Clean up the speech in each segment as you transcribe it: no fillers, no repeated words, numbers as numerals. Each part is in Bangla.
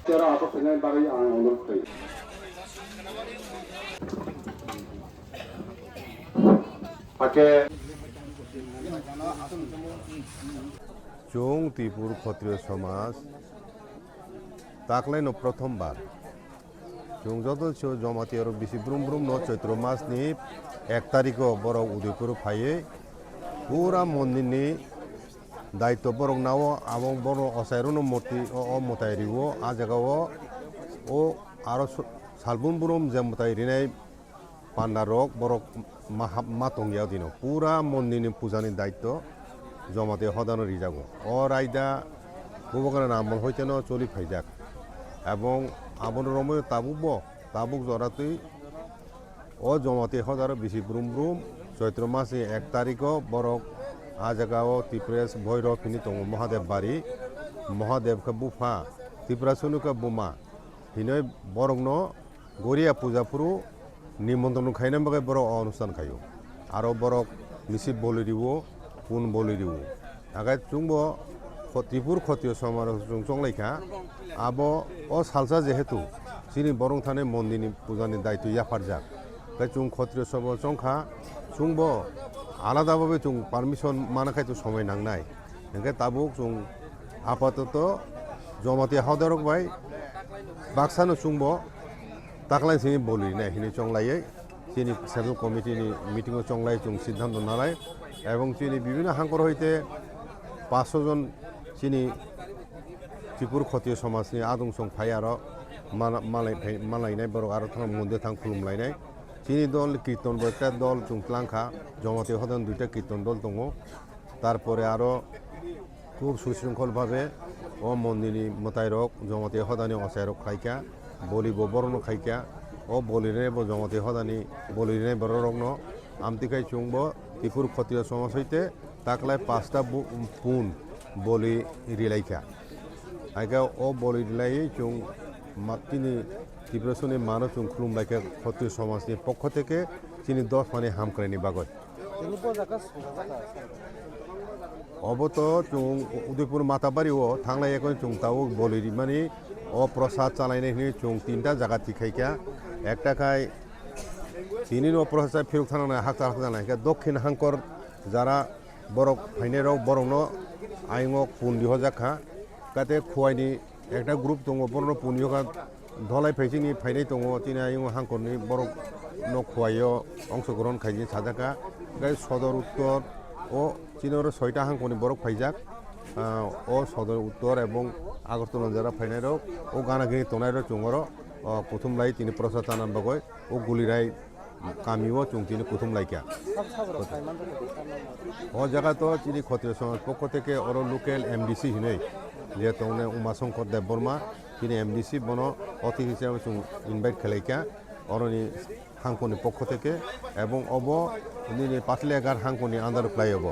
যারা আটক থেকে তারাই অনুরোধ করি তাকে চং ত্রিপুর ক্ষত্রিয় সমাজ তাকলাইনো প্রথমবার চং যত জমাতি আরো বেশি ব্রুম ব্রুম ন চৈত্র মাসনি 1 তারিখও বড় উদয়পুর ফাইয়ে পুরা মন্দিরনি দায়িত্ব বরং নাও এবং বড় অসাইরুনো মূর্তি ও মতাইরিও আ জায়গাও ও আরো সালবুন ব্রুম যে মতাইরিনাই পান্ডারক বড় মাতঙ্গিয়াও দিন পুরা মন্দিরনি পূজানি দায়িত্ব জমাতে হদানো রিজাগো ও রায়দা বুবকার নাম হইতেন চলি ফাইজাক এবং আবন রময় তাবুক জরাতুই ও জমাতে হদার বেশি ব্রুম ব্রুম চৈত্র মাসে 1 তারিখও বরক আ জায়গাও ত্রিপুরেশ ভৈরব ফিনি দङ মহাদেব বাড়ি মহাদেবকে বুফা ত্রিপুরা সুনুকে বুমা হিনই বরংনো গরিয়া পূজাপুরু নিমন্ত্রণ খাইনাম বাকে বড় অনুষ্ঠান খাইও আরো বরক মিসিব বলি দিব পুন বলি দিব আগাই চুংব ত্রিপুর ক্ষত্রিয় সমাজ চংলাইখা আবো ও সালসা যেহেতু চিনি বরং থানে মন্দিরনি পূজানি দায়িত্ব ইয়াফার যাক তাই চুং ক্ষত্রিয় সমাজ চংখা চুংব আলাদাভাবে চুং পারমিশন মানা খাইতো সময় নাংনাই এনকে তাবুক চুং আপাতত জমাতি হাওদারক বাই বাক্সানো চুংব তাকলাই চিনি বলি না হিনি চংলাইয়ে চিনি সেন্ট্রাল কমিটিনি মিটিংও চংলাই চুং সিদ্ধান্ত নালাই এবং চিনি বিভিন্ন হাঙ্কর হইতে 500 জন চিনি ত্রিপুর ক্ষত্রিয় সমাজনি আদং সং ফাই আরো মালাইনাই বড় আরো থাং মন্দির থাং খুলুমলাইনাই চিনি দল কীর্তন একটা দল চুংক্লাংখা জমাতে হদান 2টা কীর্তন দল দङ তারপরে আরো খুব সুশৃঙ্খলভাবে ও মন্দিরনি মতাইরক জমাতে হদানি অসাইরক খাইকা বলিব বরণ খাইকা ও বলিনে জমাতে হদানি বলিনে বড় রগ্ন আমতিকাই চুংব ত্রিপুর ক্ষত্রিয় সমাজ হইতে তাকলাই 5টা পুন বলি রিলাইখা আইকা ও বলি রিলাই চুং তিনি ত্রিপুরাসনি মানো চুং খুলুমলাইকে ক্ষত্রিয় সমাজনি পক্ষ থেকে তিনি 10 মানে হামক্রাইনি বাগত অবত চুং উদয়পুর মাতাবাড়িও থাংলাই এখন চুং তাও বলি মানে ও প্রসাদ চালাইনি চুং 3টা জায়গা থিখাইকা একটা খাই তিনি প্রসাদ ফিরুক থানা হাকতা জানাই দক্ষিণ হাঙ্কর যারা বরক ফাইনেরাও বরং আইঙক পুন্দি হজাখা কাতে খুয়াইনি একটা গ্রুপ দङ বরং পুনিয়কা ধলাই ফাইছিনি ফাইনাই দङ তিনি আইङ হাঙ্করনি বরক ন খুয়াইও অংশগ্রহণ খাইনি সাজাকা গাই সদর উত্তর ও চীনের 6টা হাঙ্করনি বরক ফাইজাক ও সদর উত্তর এবং আগরতলা যারা ফাইনাইরাও ও গানাগিনি তনাইর চুঙর প্রথম লাই তিনি প্রসাদ চানান বাগয় ও গুলিরাই কামিও চুং তিনি প্রথম লাইকা ও জায়গা তো চিনি ক্ষত্রিয় সমাজ পক্ষ থেকে ওর লোকাল এমডিসি হিনেই যে তৌনে উমাশঙ্কর দেব বর্মা তিনি এমডিসি বন অতিথি হিসাবে চুং ইনভাইট খেলাইকা অরনি হাঙ্কনি পক্ষ থেকে এবং অব পাতলিয়াগার হাঙ্কনি আন্দার প্লাই হব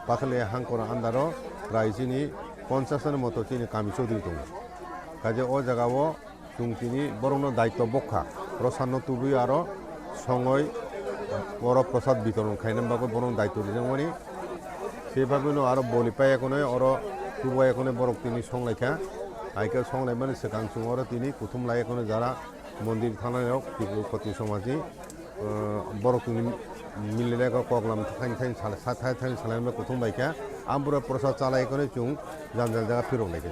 পাতলিয়া হাঙ্কর আন্দার প্রায় চিনি 50 মতো চিনি কামি চৌধুরী দङ কাজে ও জায়গাও চুং তিনি বরং দায়িত্ব বক্ষা প্রসান্ন তুবি আরো সঙ্গই বড় প্রসাদ বিতরণ খাইনাম বাবু বরং দায়িত্ব দিলাম মানে সেভাবে আরো বলি পাই এখন ওর তুব এখন বড় তিনি সংলাইখা আইকা সংলাই মানে সেখান সুমর তিনি প্রথম লাই এখন যারা মন্দির থানায় ত্রিপুর ক্ষত্রিয় সমাজী বড় তিনি মিলিলে কগলাম থাই সালাই প্রথম লাইখা আমপুরা প্রসাদ চালাই এখন চুং জান জায়গা ফিরং লাইখা